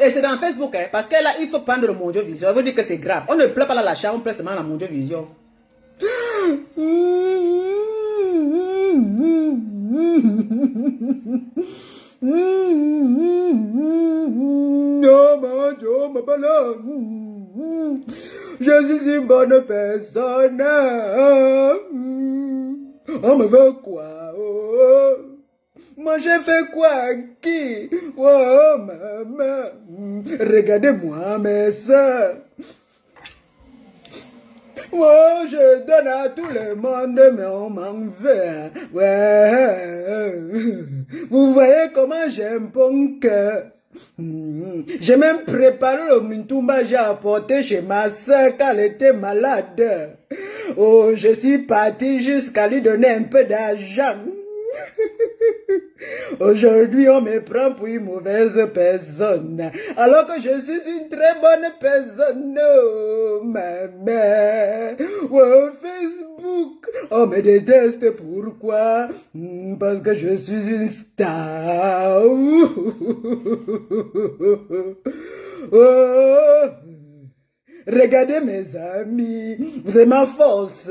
Et c'est dans Facebook, hein, parce que là, il faut prendre le Mondiovision. On veut dire que c'est grave. On ne pleure pas dans la chambre, on pleure seulement dans la Mondiovision. Je suis une bonne personne. On me veut quoi? Oh. Moi j'ai fait quoi à qui? Oh maman, regardez-moi mes soeurs. Oh, je donne à tout le monde, mais on m'en veut. Ouais. Vous voyez comment j'aime mon cœur. J'ai même préparé le mintumba, j'ai apporté chez ma soeur quand elle était malade. Oh, je suis parti jusqu'à lui donner un peu d'argent. Aujourd'hui, on me prend pour une mauvaise personne, alors que je suis une très bonne personne. Oh, maman. Oh, Facebook, on me déteste. Pourquoi? Parce que je suis une star. Oh. Regardez mes amis, vous êtes ma force,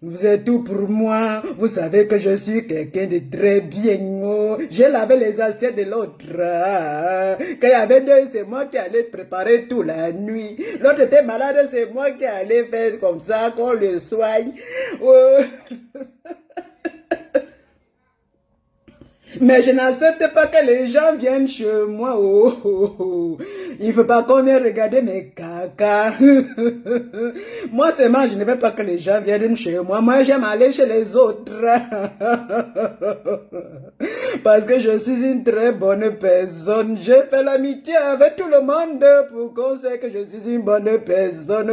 vous êtes tout pour moi, vous savez que je suis quelqu'un de très bien. Oh. J'ai lavé les assiettes de l'autre. Quand il y avait deux, c'est moi qui allais préparer toute la nuit. L'autre était malade, c'est moi qui allais faire comme ça, qu'on le soigne. Oh. Mais je n'accepte pas que les gens viennent chez moi. Oh, oh, oh. Il ne faut pas qu'on ait regardé mes caca. Moi, seulement, je ne veux pas que les gens viennent chez moi. Moi, j'aime aller chez les autres. Parce que je suis une très bonne personne. Je fais l'amitié avec tout le monde pour qu'on sait que je suis une bonne personne.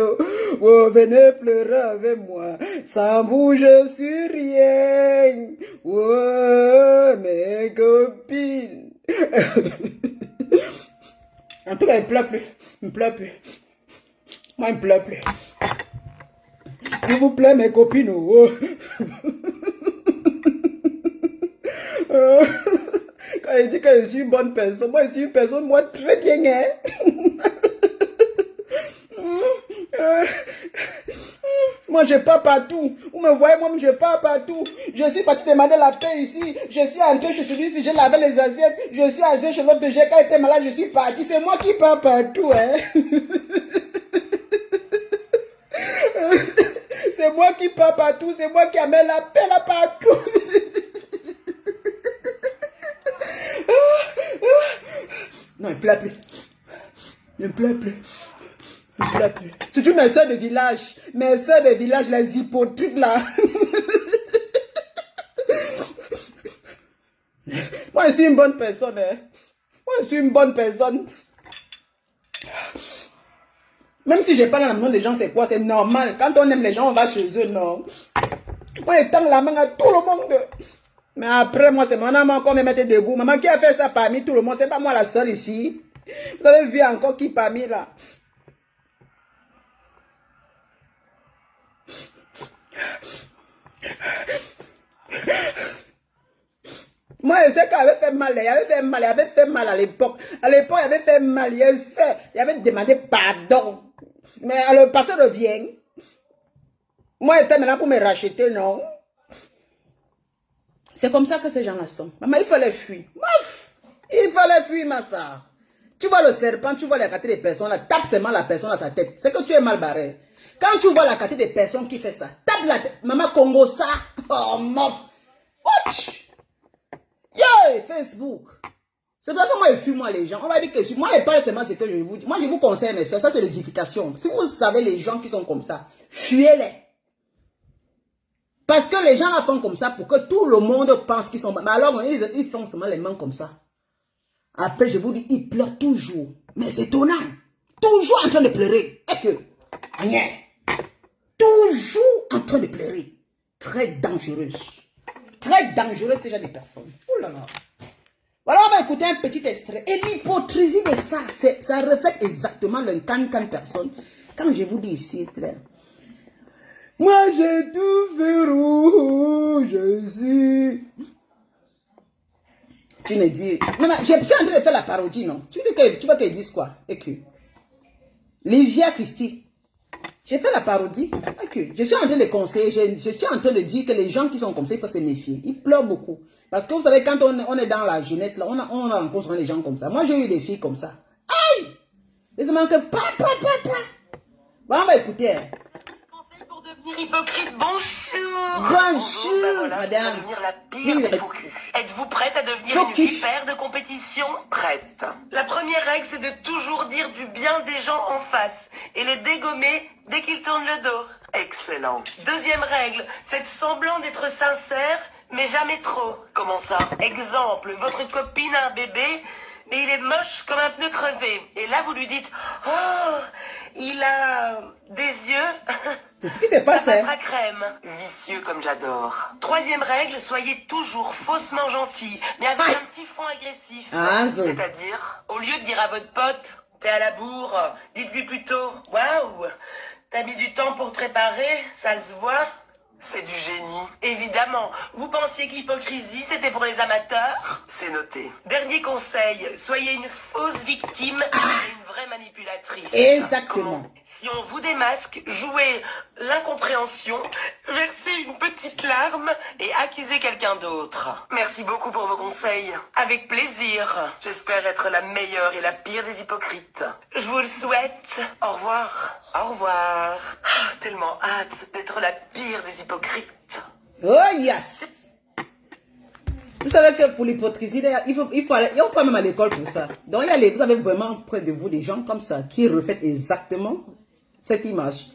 Oh, venez pleurer avec moi. Sans vous, je suis rien. Oh, mes copines. En tout cas, il ne pleure plus. Il ne pleure plus. Moi, il ne pleure plus. S'il vous plaît, mes copines. Oh. Quand il dit que je suis une bonne personne, moi, je suis une personne, moi, très bien, hein. Moi, je pars partout. Vous me voyez, moi, je pars partout. Je suis parti demander la paix ici. Je suis entré chez celui-ci, j'ai lavé les assiettes. Je suis entré chez l'autre, quand il était malade, je suis parti. C'est moi qui pars partout, hein. C'est moi qui pars partout. C'est moi qui amène la paix là partout. Non, il ne pleure plus. Il ne pleure plus. Surtout mes soeurs de village. Mes soeurs de village, les hypocrites là. Moi, je suis une bonne personne. Hein. Moi, je suis une bonne personne. Même si je parle dans la maison des gens, c'est quoi? C'est normal. Quand on aime les gens, on va chez eux, non. Moi, je tends la main à tout le monde. Mais après, moi, c'est mon maman qu'on me mettait debout. Maman, qui a fait ça parmi tout le monde? C'est pas moi la seule ici. Vous avez vu encore qui parmi là? Moi, je sais qu'elle avait fait mal, il avait fait mal à l'époque. À l'époque, il avait fait mal, je sais, il avait demandé pardon. Mais le passé revient. Moi, il fait maintenant pour me racheter, non? C'est comme ça que ces gens-là sont. Maman, il fallait fuir. Il fallait fuir, ma soeur. Tu vois le serpent, tu vois la quantité de personnes là, tape seulement la personne à sa tête. C'est que tu es mal barré. Quand tu vois la quantité de personnes qui fait ça, tape la tête. Maman, Congo, ça. Oh, mof. Watch. Yo, Facebook. C'est pour ça que moi, je fuis, moi, les gens. On va dire que moi, je parle seulement ce que je vous dis. Moi, je vous conseille, mes soeurs, ça, c'est l'édification. Si vous savez les gens qui sont comme ça, fuyez-les. Parce que les gens la font comme ça pour que tout le monde pense qu'ils sont... Mais alors, ils font seulement les mains comme ça. Après, je vous dis, ils pleurent toujours. Mais c'est étonnant. Toujours en train de pleurer. Et que... Toujours en train de pleurer. Très dangereuse. Très dangereux, ces gens de personnes. Oh là là. Voilà, on va écouter un petit extrait. Et l'hypocrisie de ça, ça reflète exactement le can-can personne. Quand je vous dis ici, clair. Moi, j'ai tout fait rouge, je suis... Tu ne dis... Maman, je suis en train de faire la parodie, non? Tu veux qu'elle dise quoi? Et que... Livia Christie. J'ai fait la parodie. Okay. Je suis en train de conseiller, je suis en train de dire que les gens qui sont comme ça, il faut se méfier. Ils pleurent beaucoup. Parce que vous savez, quand on est dans la jeunesse, là, on rencontre des gens comme ça. Moi, j'ai eu des filles comme ça. Aïe! Ils se manquent pas. Bon, on va écouter. Conseil pour devenir hypocrite, bonjour! Bonjour, Ben voilà, madame. Devenir la pire des faux culs. Êtes-vous prête à devenir une vipère de compétition? Prête. La première règle, c'est de toujours dire du bien des gens en face et les dégommer dès qu'ils tournent le dos. Excellent. Deuxième règle, faites semblant d'être sincère, mais jamais trop. Comment ça? Exemple, votre copine a un bébé, mais il est moche comme un pneu crevé. Et là, vous lui dites, oh, il a des yeux. C'est ce qui s'est passé. Ça passera crème. Vicieux comme j'adore. Troisième règle, soyez toujours faussement gentil, mais avec un petit fond agressif. C'est-à-dire, au lieu de dire à votre pote, t'es à la bourre, dites-lui plutôt, waouh, t'as mis du temps pour te préparer, ça se voit. C'est du génie. Évidemment, vous pensiez que l'hypocrisie, c'était pour les amateurs? C'est noté. Dernier conseil, soyez une fausse victime et une vraie manipulatrice. Exactement. Si on vous démasque, jouez l'incompréhension, versez une petite larme et accusez quelqu'un d'autre. Merci beaucoup pour vos conseils. Avec plaisir. J'espère être la meilleure et la pire des hypocrites. Je vous le souhaite. Au revoir. Au revoir. Ah, tellement hâte d'être la pire des hypocrites. Oh yes! Vous savez que pour l'hypocrisie, il faut aller, il n'y a pas même à l'école pour ça. Donc vous avez vraiment près de vous des gens comme ça qui reflètent exactement cette image.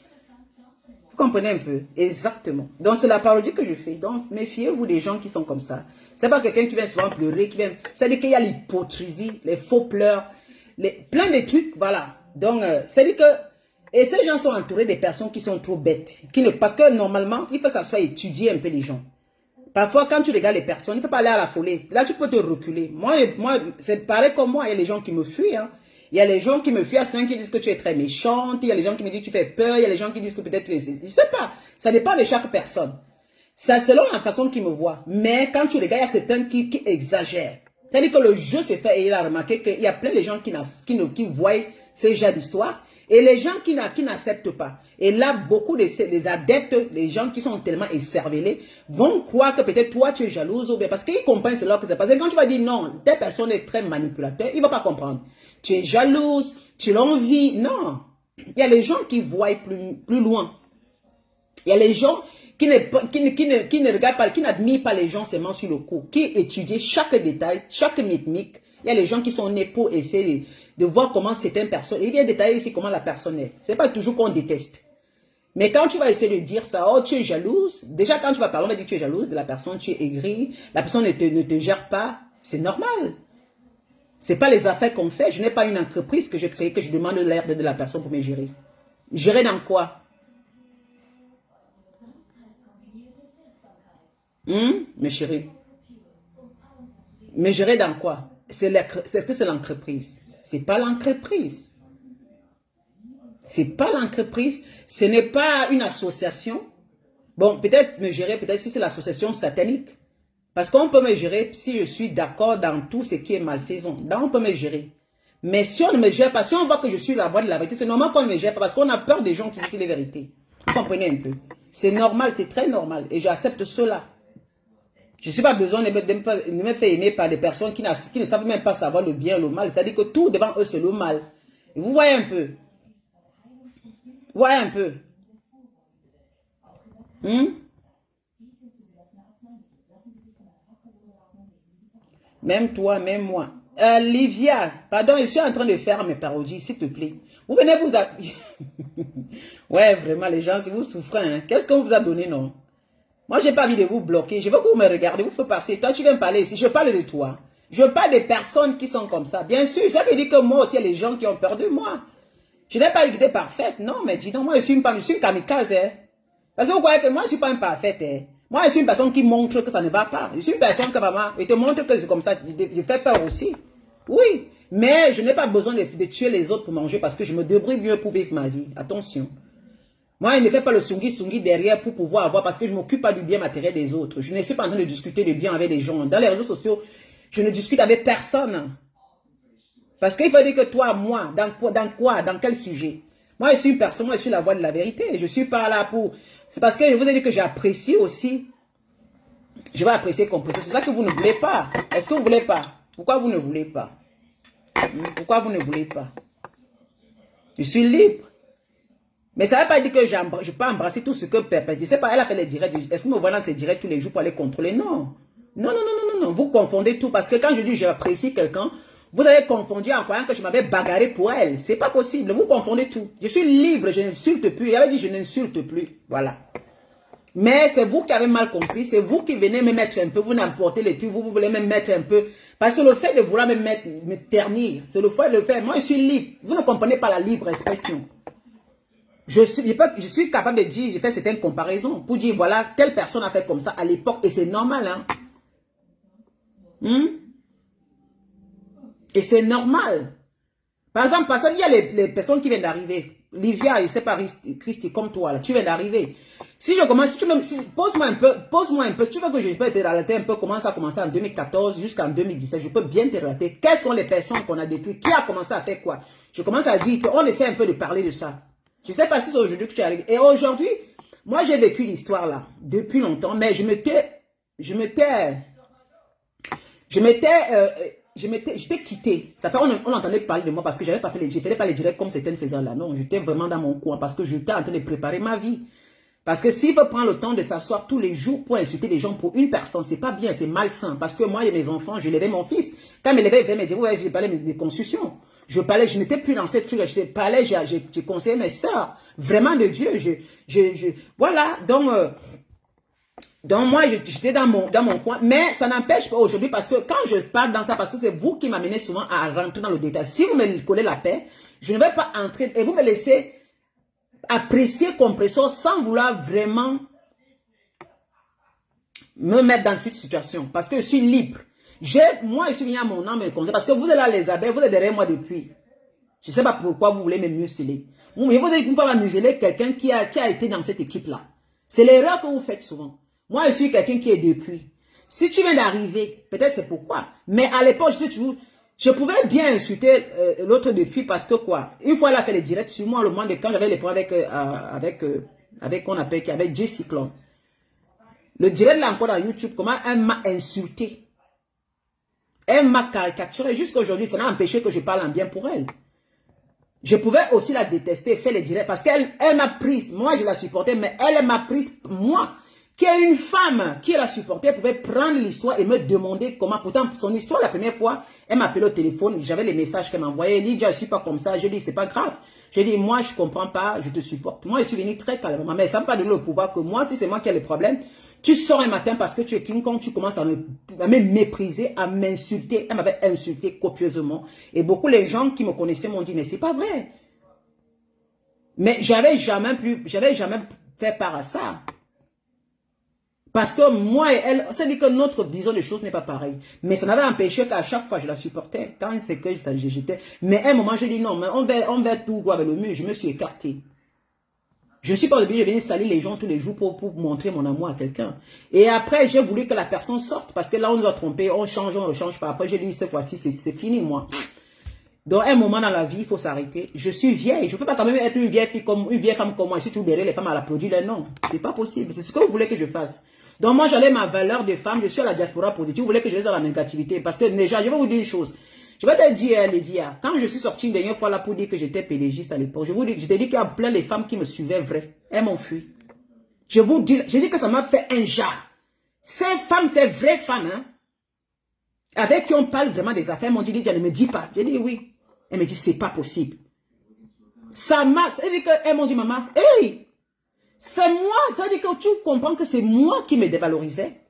Vous comprenez un peu? Exactement. Donc c'est la parodie que je fais. Donc méfiez-vous des gens qui sont comme ça. C'est pas quelqu'un qui vient souvent pleurer, qui vient... C'est-à-dire qu'il y a l'hypocrisie, les faux pleurs, plein de trucs, voilà. Donc c'est-à-dire que... Et ces gens sont entourés des personnes qui sont trop bêtes. Parce que normalement, il faut s'asseoir et étudier un peu les gens. Parfois, quand tu regardes les personnes, il ne faut pas aller à la folie. Là, tu peux te reculer. Moi c'est pareil comme moi. Il y a les gens qui me fuient. Hein. Il y a les gens qui me fuient. Il y a qui disent que tu es très méchante. Il y a les gens qui me disent que tu fais peur. Il y a les gens qui disent que peut-être... Je ne sais pas. Ça dépend de chaque personne. C'est selon la façon qu'ils me voient. Mais quand tu regardes, il y a certains qui exagèrent. C'est-à-dire que le jeu se fait et il a remarqué qu'il y a plein de gens qui voient ces genres d'histoires. Et les gens qui n'acceptent pas. Et là, beaucoup des adeptes, les gens qui sont tellement écervelés, vont croire que peut-être toi, tu es jalouse. Ou bien parce qu'ils comprennent cela que c'est passé. Quand tu vas dire non, telle personne est très manipulateur, il ne va pas comprendre. Tu es jalouse, tu l'envies. Non. Il y a les gens qui voient plus loin. Il y a les gens qui ne regardent pas, qui n'admirent pas les gens seulement sur le coup, qui étudient chaque détail, chaque mythique. Il y a les gens qui sont nés pour essayer de voir comment c'est une personne. Il vient détailler ici comment la personne est. Ce n'est pas toujours qu'on déteste. Mais quand tu vas essayer de dire ça, oh tu es jalouse, déjà quand tu vas parler, on va dire que tu es jalouse de la personne, tu es aigrie, la personne ne te gère pas, c'est normal. Ce n'est pas les affaires qu'on fait, je n'ai pas une entreprise que j'ai créée, que je demande l'aide de la personne pour me gérer. Gérer dans quoi? Mes chéris. Mais gérer dans quoi? Est-ce que c'est l'entreprise? C'est pas l'entreprise. C'est pas l'entreprise. Ce n'est pas une association. Bon, peut-être me gérer, peut-être si c'est l'association satanique. Parce qu'on peut me gérer si je suis d'accord dans tout ce qui est malfaisant. Donc, on peut me gérer. Mais si on ne me gère pas, si on voit que je suis la voix de la vérité, c'est normal qu'on ne me gère pas parce qu'on a peur des gens qui disent les vérités. Vous comprenez un peu? C'est normal, c'est très normal. Et j'accepte cela. Je n'ai pas besoin de me faire aimer par des personnes qui ne savent même pas savoir le bien et le mal. C'est-à-dire que tout devant eux, c'est le mal. Et vous voyez un peu. Vous voyez un peu. Même toi, même moi. Livia, pardon, je suis en train de faire mes parodies, s'il te plaît. Vous venez vous... Ouais, vraiment, les gens, si vous souffrez, hein, qu'est-ce qu'on vous a donné, non? Moi, je n'ai pas envie de vous bloquer. Je veux que vous me regardez, vous faites passer. Toi, tu viens me parler ici. Je parle de toi. Je parle des personnes qui sont comme ça. Bien sûr, ça veut dire que moi aussi, il y a les gens qui ont peur de moi. Je n'ai pas été parfaite. Non, mais dis donc, moi, je suis une kamikaze. Hein. Parce que vous croyez que moi, je ne suis pas imparfaite. Hein. Moi, je suis une personne qui montre que ça ne va pas. Je suis une personne qui, vraiment, je te montre que c'est comme ça. Je fais peur aussi. Oui. Mais je n'ai pas besoin de tuer les autres pour manger parce que je me débrouille mieux pour vivre ma vie. Attention. Moi, je ne fais pas le sungi derrière pour pouvoir avoir, parce que je ne m'occupe pas du bien matériel des autres. Je ne suis pas en train de discuter de bien avec les gens. Dans les réseaux sociaux, Je ne discute avec personne. Parce qu'il faut dire que toi, moi, dans quoi, dans quel sujet? Moi, je suis une personne, moi, je suis la voix de la vérité. Je suis pas là pour... C'est parce que je vous ai dit que j'apprécie aussi. Je vais apprécier compresser. C'est ça que vous ne voulez pas. Est-ce que vous ne voulez pas? Pourquoi vous ne voulez pas? Pourquoi vous ne voulez pas? Je suis libre. Mais ça ne veut pas dire que je ne peux pas embrasser tout ce que Pépé. Je ne sais pas, elle a fait les directs. Est-ce que vous me voyez dans ses directs tous les jours pour aller contrôler? Non. Non, non, non, non, non, non. Vous confondez tout. Parce que quand je dis j'apprécie quelqu'un, vous avez confondu en croyant que je m'avais bagarré pour elle. C'est pas possible. Vous confondez tout. Je suis libre, je n'insulte plus. Il avait dit je n'insulte plus. Voilà. Mais c'est vous qui avez mal compris. C'est vous qui venez me mettre un peu. Vous n'emportez les trucs. Vous voulez me mettre un peu. Parce que le fait de vouloir me ternir, c'est le fait de le faire. Moi, je suis libre. Vous ne comprenez pas la libre expression. Je suis capable de dire, j'ai fait certaines comparaisons pour dire, voilà, telle personne a fait comme ça à l'époque. Et c'est normal, hein. Et c'est normal. Par exemple, il y a les personnes qui viennent d'arriver. Livia, je ne sais pas, Christy, comme toi, là, tu viens d'arriver. Si je commence, pose-moi un peu, si tu veux que je peux te relater un peu comment ça a commencé en 2014 jusqu'en 2017, je peux bien te relater. Quelles sont les personnes qu'on a détruites? Qui a commencé à faire quoi? Je commence à dire qu'on essaie un peu de parler de ça. Je ne sais pas si c'est aujourd'hui que tu arrives. Et aujourd'hui, moi j'ai vécu l'histoire là, depuis longtemps, mais j'étais quitté. Ça fait, on entendait parler de moi parce que je faisais pas les directs comme certaines faisaient là. Non, j'étais vraiment dans mon coin parce que j'étais en train de préparer ma vie. Parce que s'il veut prendre le temps de s'asseoir tous les jours pour insulter les gens pour une personne, c'est pas bien, c'est malsain. Parce que moi et mes enfants, je levais mon fils. Quand il me levait, il venait me dire, ouais, j'ai parlé des constructions. Je n'étais plus dans cette truc, je parlais, j'ai conseillé mes soeurs. Vraiment de Dieu, voilà. Donc moi, j'étais dans mon coin, mais ça n'empêche pas aujourd'hui parce que quand je parle dans ça, parce que c'est vous qui m'amenez souvent à rentrer dans le détail. Si vous me collez la paix, je ne vais pas entrer et vous me laissez apprécier Compressor sans vouloir vraiment me mettre dans cette situation parce que je suis libre. Moi, je suis venu à mon âme et le conseil parce que vous êtes là, les abeilles, vous êtes derrière moi depuis. Je ne sais pas pourquoi vous voulez me museler. Vous ne pouvez pas museler quelqu'un qui a été dans cette équipe-là. C'est l'erreur que vous faites souvent. Moi, je suis quelqu'un qui est depuis. Si tu viens d'arriver, peut-être c'est pourquoi. Mais à l'époque, je pouvais bien insulter l'autre depuis parce que quoi. Une fois, elle a fait les directs sur moi, le moment de quand j'avais les problèmes avec qu'on appelle, qui avait J Cyclone. Le direct là encore dans YouTube, comment elle m'a insulté. Elle m'a caricaturé. Jusqu'à aujourd'hui, ça n'a empêché que je parle en bien pour elle. Je pouvais aussi la détester, faire les directs parce qu'elle m'a prise. Moi, je la supportais, mais elle m'a prise, moi. Qui est une femme qui la supportait, pouvait prendre l'histoire et me demander comment. Pourtant, son histoire, la première fois, elle m'appelait au téléphone, j'avais les messages qu'elle m'envoyait. Elle dit, je ne suis pas comme ça. Je dis, c'est pas grave. Je dis, moi, je ne comprends pas, je te supporte. Moi, je suis venu très calmement, mais ça ne m'a pas donné le pouvoir que moi, si c'est moi qui ai le problème, tu sors un matin parce que tu es King Kong, tu commences à me mépriser, à m'insulter. Elle m'avait insulté copieusement. Et beaucoup les gens qui me connaissaient m'ont dit, mais c'est pas vrai. Mais j'avais jamais fait part à ça. Parce que moi et elle, ça dit que notre vision des choses n'est pas pareille. Mais ça n'avait empêché qu'à chaque fois je la supportais. Quand c'est que j'étais. Mais à un moment, je dis non, mais on va tout voir avec le mur. Je me suis écarté. Je ne suis pas obligé de venir salir les gens tous les jours pour montrer mon amour à quelqu'un. Et après, j'ai voulu que la personne sorte. Parce que là, on nous a trompés. On ne change pas. Après, j'ai dit cette fois-ci, c'est fini, moi. Donc, à un moment dans la vie, il faut s'arrêter. Je suis vieille. Je ne peux pas quand même être une vieille femme comme moi. Et si tu derrière les femmes à l'applaudir, non. C'est pas possible. C'est ce que vous voulez que je fasse. Donc moi, j'allais ma valeur de femme, je suis à la diaspora positive, vous voulez que je reste dans la négativité. Parce que déjà, je vais vous dire une chose. Je vais te dire, Lévia, quand je suis sortie une dernière fois là pour dire que j'étais pédégiste à l'époque, je t'ai dit qu'il y a plein de femmes qui me suivaient vrai. Elles m'ont fui. Je vous dis, j'ai dit que ça m'a fait un jar. Ces femmes, ces vraies femmes, hein, avec qui on parle vraiment des affaires, elles m'ont dit, Lydia, ne me dis pas. J'ai dit oui. Elle me dit, c'est pas possible. Ça m'a, elles m'ont dit, maman, hey! C'est moi, ça veut dire que tu comprends que c'est moi qui me dévalorisais.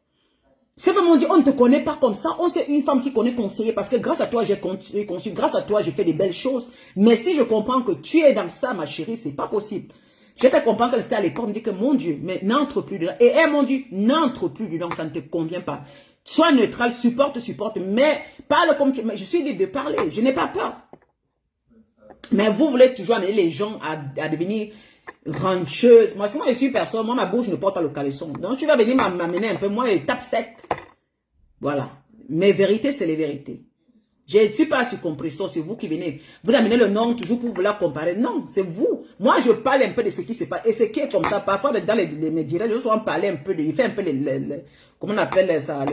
C'est vraiment dit, on ne te connaît pas comme ça. On sait une femme qui connaît conseiller parce que grâce à toi, j'ai conçu, grâce à toi, j'ai fait des belles choses. Mais si je comprends que tu es dans ça, ma chérie, c'est pas possible. J'ai fait comprendre qu'elle était à l'époque, me dit que mon Dieu, mais n'entre plus dedans. Et elles m'ont dit, n'entre plus dedans, ça ne te convient pas. Sois neutral, supporte, mais parle comme tu... Mais je suis libre de parler, je n'ai pas peur. Mais vous voulez toujours amener les gens à devenir... rancheuse. Moi, si moi je suis personne, moi ma bouche ne porte pas le caleçon. Donc tu vas venir m'amener un peu, moi je tape sec. Voilà. Mes vérités, c'est les vérités. Je ne suis pas sur Compresso, c'est vous qui venez. Vous amenez le nom toujours pour vous la comparer. Non, c'est vous. Moi, je parle un peu de ce qui se passe. Et ce qui est comme ça, parfois, dans les médias, je dois en parler un peu. Il fait un peu comment on appelle ça?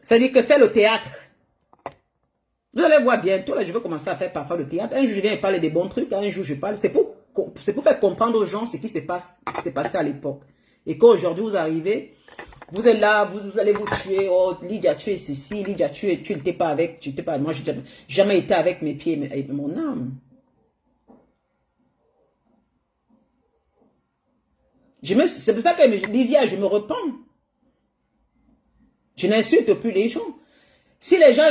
C'est-à-dire que fait le théâtre. Vous allez voir bientôt, là, je vais commencer à faire parfois le théâtre. Un jour, je viens parler des bons trucs. Un jour, je parle. C'est pour faire comprendre aux gens ce qui s'est passé à l'époque. Et qu'aujourd'hui, vous arrivez... Vous êtes là, vous allez vous tuer. Oh, Lydia, tu es ceci. Lydia, tu n'étais pas avec. Tu n'étais pas. Moi, je n'ai jamais été avec mes pieds et mon âme. C'est pour ça que Livia, je me repens. Je n'insulte plus les gens. Si les gens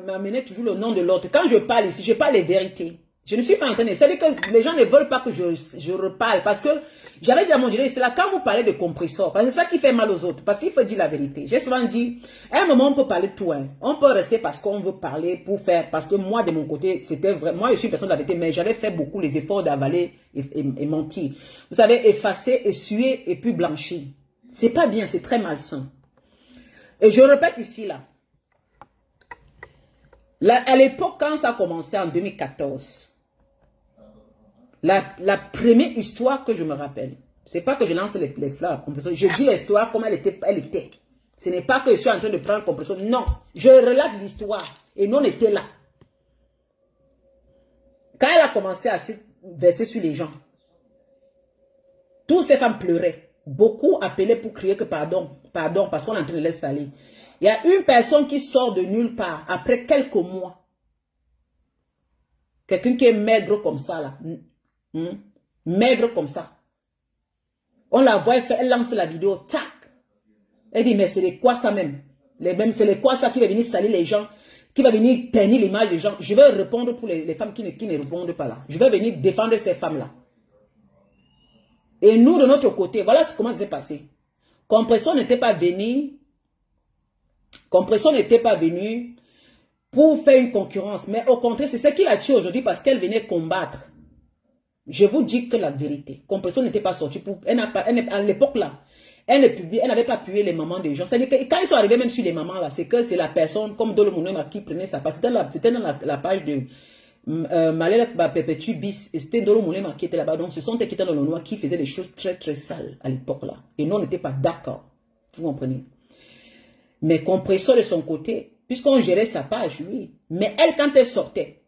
m'amenaient toujours le nom de l'autre, quand je parle ici, je parle les vérités. Je ne suis pas en train de... C'est-à-dire que les gens ne veulent pas que je reparle. Parce que j'avais dit à mon gérant, c'est là quand vous parlez de compresseur. Parce que c'est ça qui fait mal aux autres. Parce qu'il faut dire la vérité. J'ai souvent dit, à un moment, on peut parler de tout. Hein. On peut rester parce qu'on veut parler pour faire... Parce que moi, de mon côté, c'était vraiment... Moi, je suis une personne de la vérité, mais j'avais fait beaucoup les efforts d'avaler et mentir. Vous savez, effacer, essuyer et puis blanchir. C'est pas bien, c'est très malsain. Et je répète ici, là. À l'époque, quand ça a commencé en 2014... La première histoire que je me rappelle, c'est pas que je lance les fleurs, je dis l'histoire comme elle était. Ce n'est pas que je suis en train de prendre compression, non. Je relate l'histoire et nous on était là. Quand elle a commencé à se verser sur les gens, toutes ces femmes pleuraient. Beaucoup appelaient pour crier que pardon, parce qu'on est en train de les salir. Il y a une personne qui sort de nulle part, après quelques mois. Quelqu'un qui est maigre comme ça là. Maigre comme ça. On la voit, elle lance la vidéo, tac. Elle dit, mais c'est les quoi ça même? C'est les quoi ça qui va venir salir les gens, qui va venir ternir l'image des gens. Je vais répondre pour les femmes qui ne répondent pas là. Je vais venir défendre ces femmes-là. Et nous, de notre côté, voilà comment ça s'est passé. Compression n'était pas venu pour faire une concurrence. Mais au contraire, c'est ce qui l'a tué aujourd'hui parce qu'elle venait combattre. Je vous dis que la vérité, Compression n'était pas sortie pour... à l'époque là, elle n'avait pas appuyé les mamans des gens. C'est-à-dire que quand ils sont arrivés même sur les mamans là, c'est que c'est la personne comme Dolo Mounema qui prenait sa part. C'était dans la page de Malela Perpétue Bis. Et c'était Dolo Mounema qui était là-bas. Donc ce sont eux qui étaient dans le noir qui faisaient des choses très très sales à l'époque là. Et nous on n'était pas d'accord. Vous comprenez? Mais Compression de son côté, puisqu'on gérait sa page, oui. Mais elle, quand elle sortait,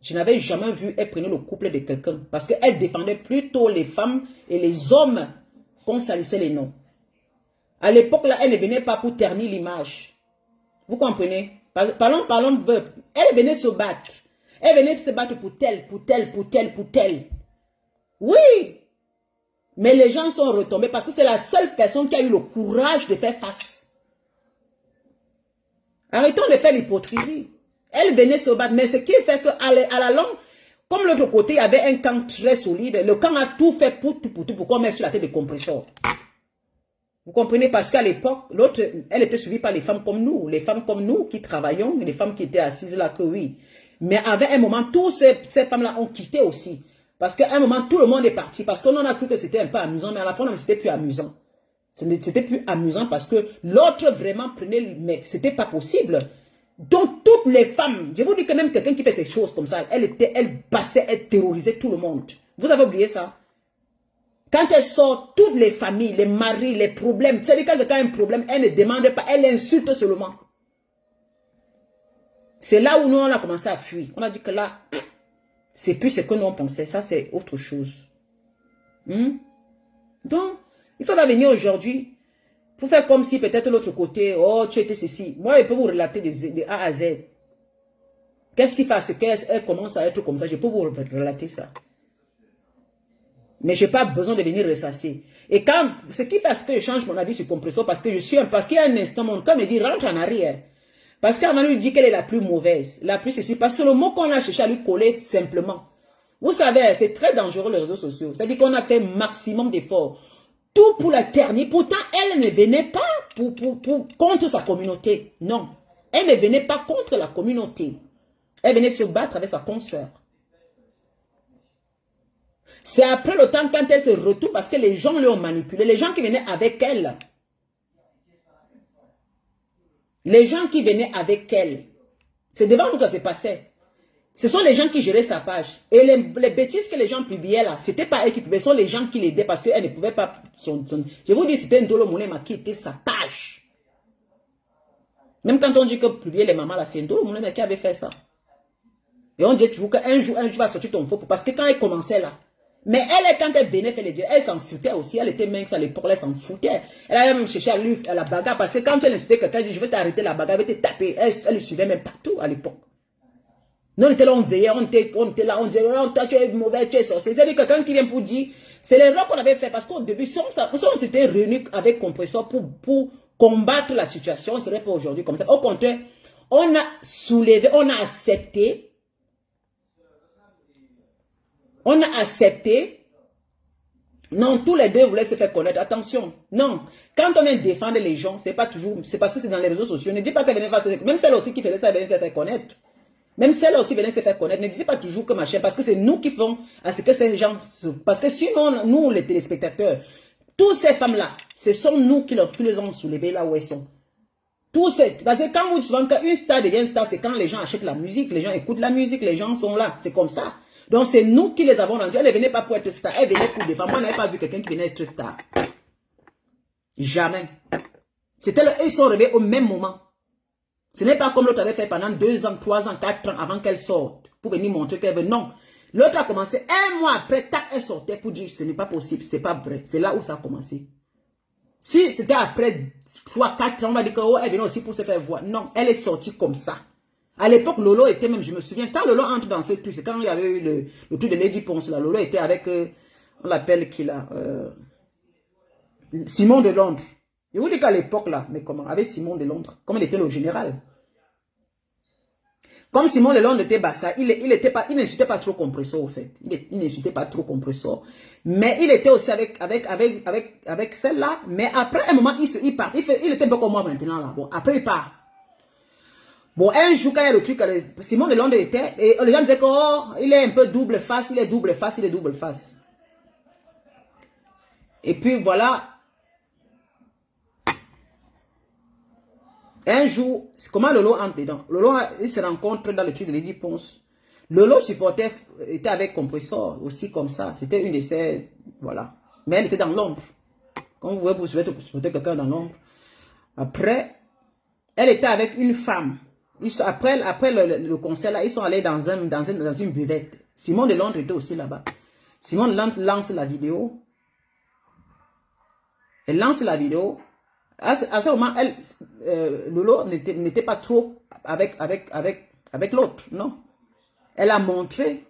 je n'avais jamais vu elle prenait le couple de quelqu'un. Parce qu'elle défendait plutôt les femmes et les hommes qu'on salissait les noms. À l'époque, là, elle ne venait pas pour ternir l'image. Vous comprenez? Parlons, elle venait se battre. Elle venait se battre pour tel. Oui! Mais les gens sont retombés parce que c'est la seule personne qui a eu le courage de faire face. Arrêtons de faire l'hypocrisie. Elle venait se battre, mais ce qui fait qu'à la longue, comme l'autre côté, il y avait un camp très solide, le camp a tout fait pour qu'on mette sur la tête de Compression. Vous comprenez? Parce qu'à l'époque, l'autre, elle était suivie par les femmes comme nous qui travaillons, les femmes qui étaient assises là, que oui. Mais à un moment, toutes ces femmes-là ont quitté aussi. Parce qu'à un moment, tout le monde est parti. Parce qu'on en a cru que c'était un peu amusant, mais à la fin, c'était plus amusant. C'était plus amusant parce que l'autre vraiment prenait, mais c'était pas possible. Donc, toutes les femmes, je vous dis que même quelqu'un qui fait ces choses comme ça, elle passait, elle terrorisait tout le monde. Vous avez oublié ça? Quand elle sort, toutes les familles, les maris, les problèmes, c'est-à-dire quand quelqu'un a un problème, elle ne demande pas, elle insulte seulement. C'est là où nous, on a commencé à fuir. On a dit que là, c'est plus ce que nous on pensait, ça c'est autre chose. Donc, il faut pas venir aujourd'hui. Pour faire comme si peut-être l'autre côté, oh, tu étais ceci. Moi, je peux vous relater de A à Z. Qu'est-ce qui fait à ce qu'elle commence à être comme ça? Je peux vous relater ça. Mais je n'ai pas besoin de venir ressasser. Et quand, ce qui fait à ce que je change mon avis sur Compression, parce que parce qu'il y a un instant, mon corps me dit, rentre en arrière. Parce qu'avant, lui dit qu'elle est la plus mauvaise, la plus ceci. Parce que c'est le mot qu'on a cherché à lui coller simplement. Vous savez, c'est très dangereux les réseaux sociaux. C'est-à-dire qu'on a fait maximum d'efforts. Tout pour la ternir. Pourtant, elle ne venait pas contre sa communauté. Non. Elle ne venait pas contre la communauté. Elle venait se battre avec sa consoeur. C'est après le temps quand elle se retourne parce que les gens l'ont manipulée. Les gens qui venaient avec elle, Les gens qui venaient avec elle, c'est devant nous que ça se passait. Ce sont les gens qui géraient sa page. Et les bêtises que les gens publiaient là, c'était pas elle qui publiait, ce sont les gens qui l'aidaient parce qu'elle ne pouvait pas... Je vous dis, c'était Ndolo Moulema qui était sa page. Même quand on dit que publier les mamans là, c'est Ndolo Moulema qui avait fait ça. Et on dit toujours qu'un jour va sortir ton faux. Parce que quand elle commençait là, mais elle, quand elle venait faire les dieux, elle s'en foutait aussi. Elle était mince à l'époque, elle s'en foutait. Elle avait même cherché à la bagarre parce que quand elle insultait quelqu'un, elle dit je vais t'arrêter la bagarre, je vais te taper. Elle le suivait même partout à l'époque. Nous, on était là, on veillait, on était là, on disait, oh, toi, tu es mauvais, tu es sorcier. C'est-à-dire que quelqu'un qui vient pour dire, c'est l'erreur qu'on avait fait parce qu'au début, si on s'était réunis avec Compressor pour combattre la situation, on ne serait pas aujourd'hui comme ça. Au contraire, on a soulevé, on a accepté. On a accepté. Non, tous les deux voulaient se faire connaître. Attention. Non. Quand on vient défendre les gens, c'est pas toujours, c'est parce que c'est dans les réseaux sociaux. Ne dis pas qu'elle venait faire, même celle aussi qui faisait ça, elle venait se faire connaître. Même celle aussi venait se faire connaître. Ne disez pas toujours que machin, parce que c'est nous qui faisons à ce que ces gens... Parce que sinon, nous, les téléspectateurs, toutes ces femmes-là, ce sont nous qui les ont soulevées là où elles sont. Parce que quand vous souvent, quand une star devient star, c'est quand les gens achètent la musique, les gens écoutent la musique, les gens sont là. C'est comme ça. Donc, c'est nous qui les avons rendus. Elle ne venait pas pour être star, elle venait pour défendre. Moi, je n'avais pas vu quelqu'un qui venait être star. Jamais. Ils sont arrivés au même moment. Ce n'est pas comme l'autre avait fait pendant 2 ans, 3 ans, 4 ans avant qu'elle sorte. Pour venir montrer qu'elle veut. Non. L'autre a commencé 1 mois après, tac, elle sortait pour dire ce n'est pas possible, c'est pas vrai. C'est là où ça a commencé. Si c'était après 3, 4 ans, on va dire qu'elle venait aussi pour se faire voir. Non, elle est sortie comme ça. À l'époque, Lolo était même, je me souviens, quand Lolo entre dans ce truc, c'est quand il y avait eu le truc de Lady Ponce, là. Lolo était avec, on l'appelle qui là, Simon de Londres. Je vous dis qu'à l'époque là, mais comment, avec Simon de Londres, comme il était le général. Comme Simon de Londres était bassa, il n'insultait pas trop Compressor au fait. Il n'insultait pas trop Compressor. Mais il était aussi avec celle-là. Mais après un moment, il part. Il était un peu comme moi maintenant là. Bon, après il part. Bon, un jour, quand il y a le truc, Simon de Londres était, et les gens disaient que, oh, il est un peu double face, il est double face, il est double face. Et puis voilà. Un jour, comment Lolo entre dedans? Lolo, il se rencontre dans le truc de Lady Ponce. Lolo supportait, était avec Compressor, aussi comme ça. C'était une de ses, voilà. Mais elle était dans l'ombre. Comme vous voyez, vous supportez quelqu'un dans l'ombre. Après, elle était avec une femme. Après le concert, là, ils sont allés dans une buvette. Simon de Londres était aussi là-bas. Simon de Londres lance la vidéo. Elle lance la vidéo. À ce moment, Lolo n'était pas trop avec l'autre, non. Elle a montré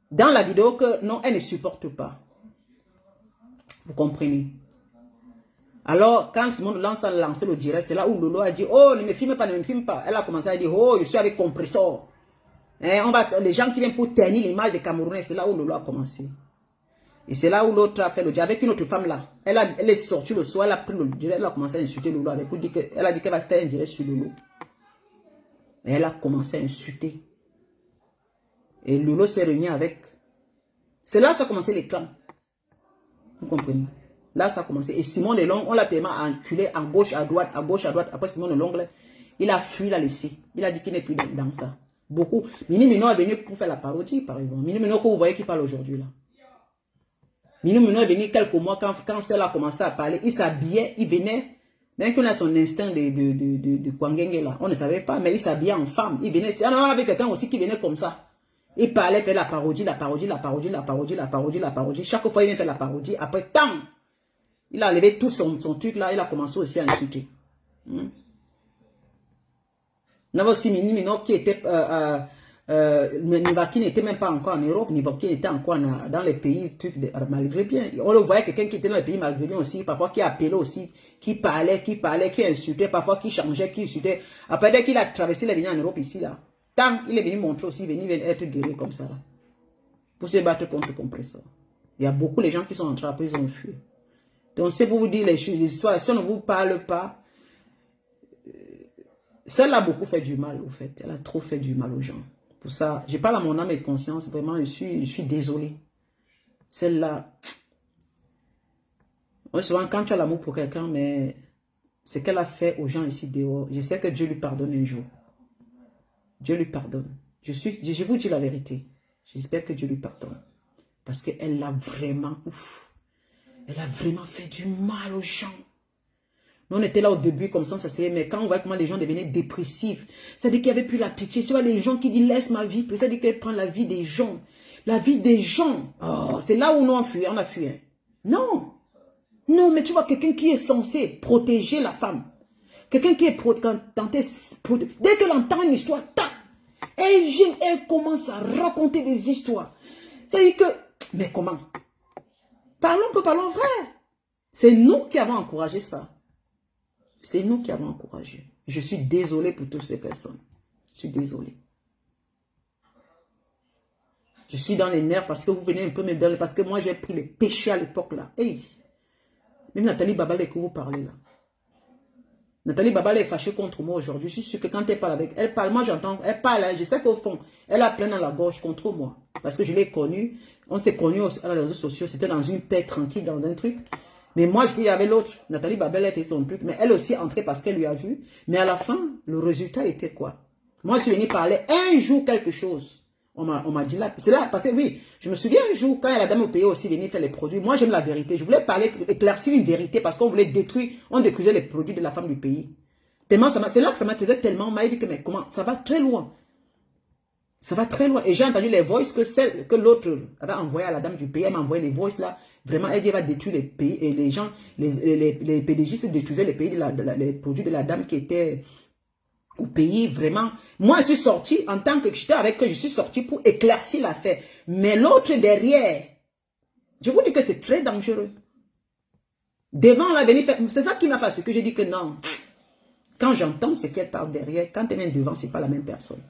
dans la vidéo que non, elle ne supporte pas. Vous comprenez? Alors, quand Simon lance a lancé le direct, c'est là où Lolo a dit, oh, ne me filme pas, ne me filme pas. Elle a commencé à dire, oh, je suis avec Compressor. Les gens qui viennent pour ternir l'image des Camerounais, c'est là où Lolo a commencé. Et c'est là où l'autre a fait le direct avec une autre femme là. Elle est sortie le soir, elle a pris le direct, elle a commencé à insulter Lolo. Elle a dit qu'elle va faire un direct sur Lolo. Et elle a commencé à insulter. Et Lolo s'est réuni avec. C'est là que ça a commencé les clans. Vous comprenez? Là, ça a commencé. Et Simon Delongle, on l'a tellement enculé à gauche, à droite, à gauche, à droite. Après Simon Delongle, il a fui, il a laissé. Il a dit qu'il n'est plus dans ça. Beaucoup. Mini Mino est venu pour faire la parodie, par exemple. Mini Mino que vous voyez qui parle aujourd'hui là. Mini Mino est venu quelques mois quand celle a commencé à parler. Il s'habillait, il venait. Même qu'on a son instinct de Kwangenge là. On ne savait pas, mais il s'habillait en femme. Il venait. On avait quelqu'un aussi qui venait comme ça. Il parlait, fait la parodie, la parodie, la parodie, la parodie, la parodie, la parodie. Chaque fois, il vient faire la parodie. Après, tant, il a levé tout son truc là. Il a commencé aussi à insulter. On avait aussi Mini Mino qui était... Nivaki n'était même pas encore en Europe. Nivaki était encore dans les pays malgré bien. On le voyait, quelqu'un qui était dans les pays malgré bien aussi. Parfois, qui appelait aussi. Qui parlait, qui insultait. Parfois, qui changeait, qui insultait. Après, dès qu'il a traversé les lignes en Europe ici là. Tant, il est venu montrer aussi, venu être guéri comme ça. Là, pour se battre contre Compressor. Il y a beaucoup de gens qui sont entrés après, ils ont fui. Donc, c'est pour vous dire les histoires. Si on ne vous parle pas, celle-là a beaucoup fait du mal, au fait. Elle a trop fait du mal aux gens. Pour ça, je parle à mon âme et conscience. Vraiment, je suis désolé. Celle-là, souvent, quand tu as l'amour pour quelqu'un, mais ce qu'elle a fait aux gens ici dehors, je sais que Dieu lui pardonne un jour. Dieu lui pardonne. Je vous dis la vérité. J'espère que Dieu lui pardonne. Parce qu'elle a vraiment, elle a vraiment fait du mal aux gens. Nous, on était là au début comme ça c'est, mais quand on voit comment les gens devenaient dépressifs, c'est-à-dire qu'il n'y avait plus la pitié. C'est les gens qui disent laisse ma vie, c'est-à-dire qu'elle prend la vie des gens. La vie des gens. Oh, c'est là où nous on fuit, on a fui. Hein. Non. Non, mais tu vois, quelqu'un qui est censé protéger la femme. Quelqu'un qui est tenté, dès qu'elle entend une histoire, tac, elle vient, elle commence à raconter des histoires. C'est-à-dire que, mais comment? Parlons vrai. C'est nous qui avons encouragé ça. C'est nous qui avons encouragé. Je suis désolé pour toutes ces personnes. Je suis désolé. Je suis dans les nerfs parce que vous venez un peu me donner, parce que moi j'ai pris les péchés à l'époque là. Hey. Même Nathalie Babalé que vous parlez là. Nathalie Babalé est fâchée contre moi aujourd'hui. Je suis sûr que quand elle parle avec elle, parle, moi j'entends, elle parle, hein, je sais qu'au fond, elle a plein dans la gorge contre moi. Parce que je l'ai connue, on s'est connus à les réseaux sociaux, c'était dans une paix tranquille, dans un truc. Mais moi je dis, il y avait l'autre, Nathalie Babalé a fait son truc, mais elle aussi entrée parce qu'elle lui a vu. Mais à la fin, le résultat était quoi? Moi je suis venue parler un jour quelque chose. On m'a dit là, c'est là, parce que oui, je me souviens un jour, quand la dame au pays aussi venue faire les produits, moi j'aime la vérité, je voulais parler, éclaircir une vérité, parce qu'on voulait détruire, on détruisait les produits de la femme du pays. Tellement, c'est là que ça m'a fait tellement mal, dit que mais comment, ça va très loin. Ça va très loin. Et j'ai entendu les voices que l'autre avait envoyé à la dame du pays, elle m'a envoyé les voices là, vraiment, elle dit, elle va détruire les pays, et les gens, les PDG se détruisaient les pays les produits de la dame qui était au pays, vraiment. Moi, je suis sortie, en tant que j'étais avec eux, je suis sortie pour éclaircir l'affaire. Mais l'autre derrière, je vous dis que c'est très dangereux. Devant la venue, c'est ça qui m'a fait ce que j'ai dit que non. Quand j'entends ce qu'elle parle derrière, quand elle vient devant, c'est pas la même personne.